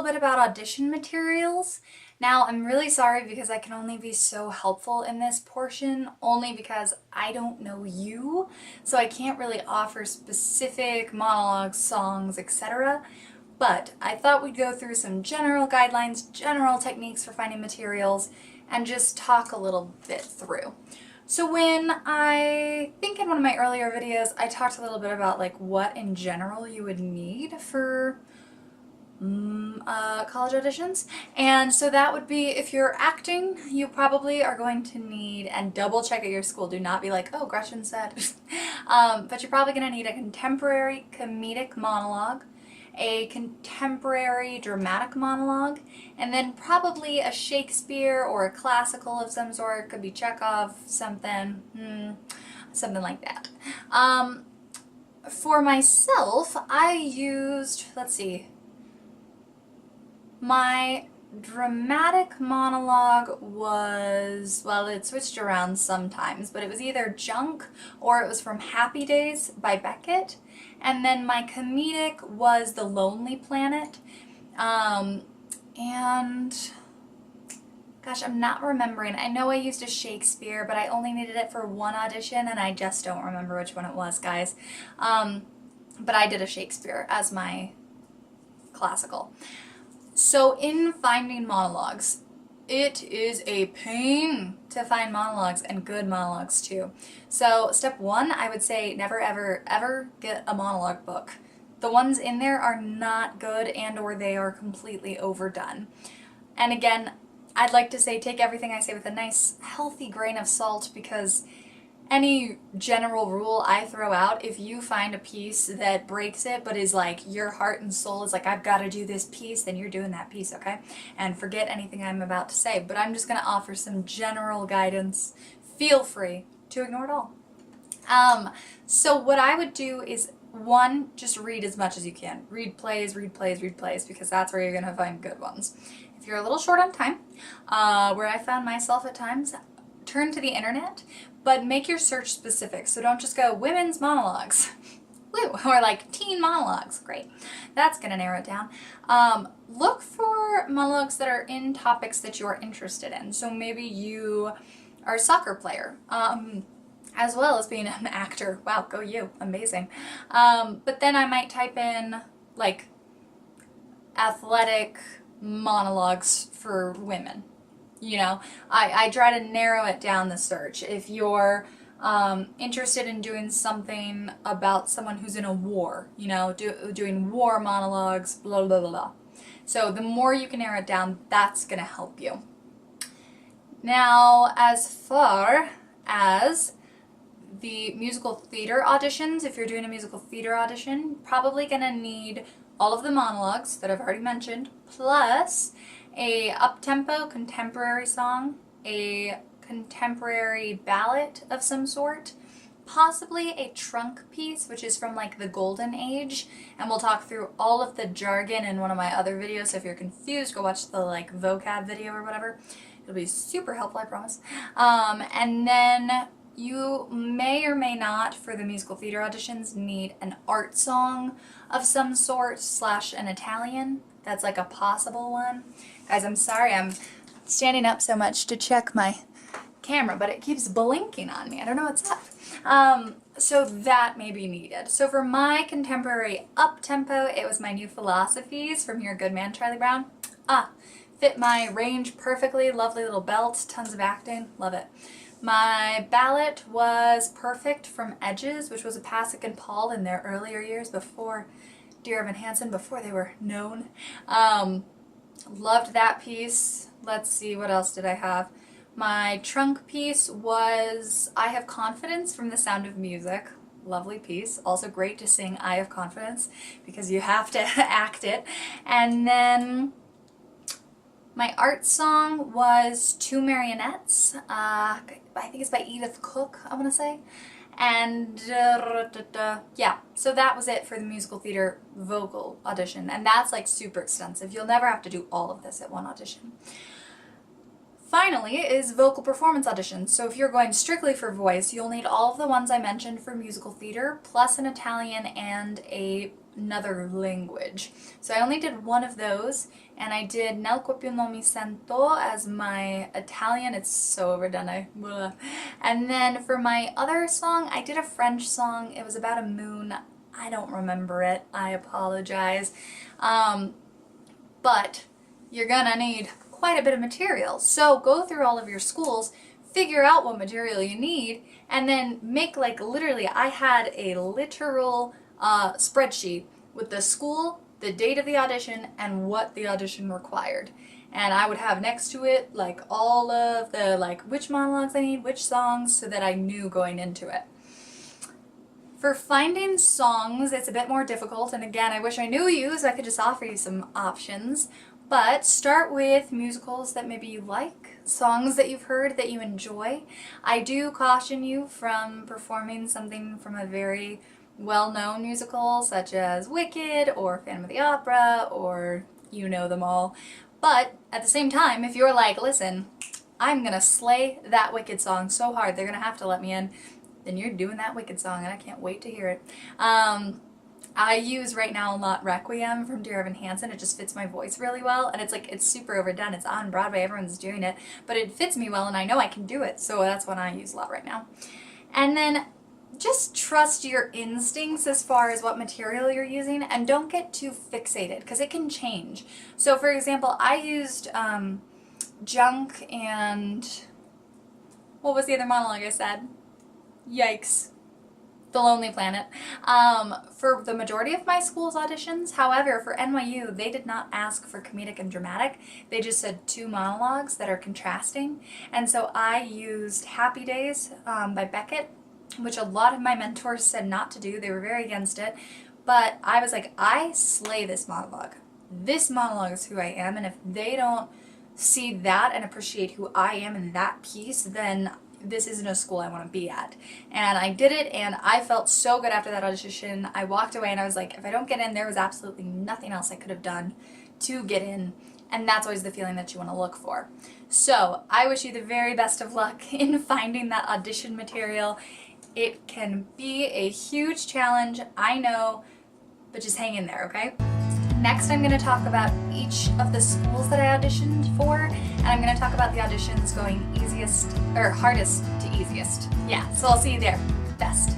bit about audition materials. Now, I'm really sorry because I can only be so helpful in this portion, only because I don't know you, so I can't really offer specific monologues, songs, etc. But I thought we'd go through some general guidelines, general techniques for finding materials, and just talk a little bit through. So when I think in one of my earlier videos, I talked a little bit about like what in general you would need for college auditions. And so that would be, if you're acting, you probably are going to need, and double check at your school, do not be like, oh, Gretchen said, but you're probably going to need a contemporary comedic monologue, a contemporary dramatic monologue, and then probably a Shakespeare or a classical of some sort. Could be Chekhov, something like that. For myself, I used, let's see, my dramatic monologue was, well, it switched around sometimes, but it was either Junk or it was from Happy Days by Beckett. And then my comedic was The Lonely Planet. And gosh, I'm not remembering. I know I used a Shakespeare, but I only needed it for one audition and I just don't remember which one it was, guys. But I did a Shakespeare as my classical. So in finding monologues, it is a pain to find monologues, and good monologues too. So step one, I would say never ever get a monologue book. The ones in there are not good, and or they are completely overdone. And again, I'd like to say take everything I say with a nice healthy grain of salt, because any general rule I throw out, if you find a piece that breaks it but is like your heart and soul is like, I've got to do this piece, then you're doing that piece, okay? And forget anything I'm about to say, but I'm just going to offer some general guidance. Feel free to ignore it all. So what I would do is, one, just read as much as you can. Read plays, because that's where you're going to find good ones. If you're a little short on time, where I found myself at times, turn to the internet, but make your search specific. So don't just go women's monologues, woo, or like teen monologues, great. That's gonna narrow it down. Look for monologues that are in topics that you're interested in. So maybe you are a soccer player, as well as being an actor. Wow, go you, amazing. But then I might type in like athletic monologues for women. You know, I try to narrow it down, the search. If you're interested in doing something about someone who's in a war, you know, doing war monologues, blah, blah, blah, blah. So the more you can narrow it down, that's going to help you. Now, as far as the musical theater auditions, if you're doing a musical theater audition, probably going to need all of the monologues that I've already mentioned, plus a up-tempo contemporary song, a contemporary ballad of some sort, possibly a trunk piece, which is from like the golden age, and we'll talk through all of the jargon in one of my other videos, so if you're confused, go watch the like vocab video or whatever. It'll be super helpful, I promise. And then you may or may not, for the musical theater auditions, need an art song of some sort, / an Italian. That's like a possible one. Guys, I'm sorry I'm standing up so much to check my camera, but it keeps blinking on me. I don't know what's up. So that may be needed. So for my contemporary up-tempo, it was my New Philosophies from Your Good Man, Charlie Brown. Fit my range perfectly. Lovely little belt, tons of acting, love it. My ballad was Perfect from Edges, which was a Pasek and Paul in their earlier years before Dear Evan Hansen, before they were known. Loved that piece. Let's see, what else did I have? My trunk piece was I Have Confidence from The Sound of Music. Lovely piece. Also great to sing I Have Confidence because you have to act it. And then my art song was Two Marionettes. I think it's by Edith Cook, I want to say. And yeah, so that was it for the musical theater vocal audition, and that's like super extensive. You'll never have to do all of this at one audition. Finally is vocal performance auditions. So if you're going strictly for voice, you'll need all of the ones I mentioned for musical theater, plus an Italian and a another language. So I only did one of those, and I did Nel copio non mi sento as my Italian. It's so overdone. And then for my other song, I did a French song. It was about a moon. I don't remember it. I apologize. But you're gonna need quite a bit of material. So go through all of your schools, figure out what material you need, and then make like literally, I had a literal spreadsheet with the school, the date of the audition, and what the audition required. And I would have next to it like all of the like which monologues I need, which songs, so that I knew going into it. For finding songs, it's a bit more difficult, and again, I wish I knew you so I could just offer you some options. But start with musicals that maybe you like, songs that you've heard that you enjoy. I do caution you from performing something from a very well-known musical such as Wicked or Phantom of the Opera, or you know them all. But at the same time, if you're like, listen, I'm gonna slay that Wicked song so hard they're gonna have to let me in, then you're doing that Wicked song and I can't wait to hear it. I use right now a lot Requiem from Dear Evan Hansen. It just fits my voice really well, and it's like, it's super overdone. It's on Broadway, everyone's doing it, but it fits me well and I know I can do it, so that's what I use a lot right now. And then just trust your instincts as far as what material you're using, and don't get too fixated because it can change. So for example, I used Junk and what was the other monologue I said? Yikes. The Lonely Planet, for the majority of my school's auditions. However, for NYU, they did not ask for comedic and dramatic. They just said 2 monologues that are contrasting. And so I used Happy Days by Beckett, which a lot of my mentors said not to do. They were very against it. But I was like, I slay this monologue. This monologue is who I am, and if they don't see that and appreciate who I am in that piece, then this isn't a school I want to be at. And I did it, and I felt so good after that audition. I walked away and I was like, if I don't get in, there was absolutely nothing else I could have done to get in. And that's always the feeling that you want to look for. So I wish you the very best of luck in finding that audition material. It can be a huge challenge, I know, but just hang in there, okay? Next, I'm going to talk about each of the schools that I auditioned for, and I'm going to talk about the auditions going easiest, or hardest to easiest. Yeah, so I'll see you there. Best.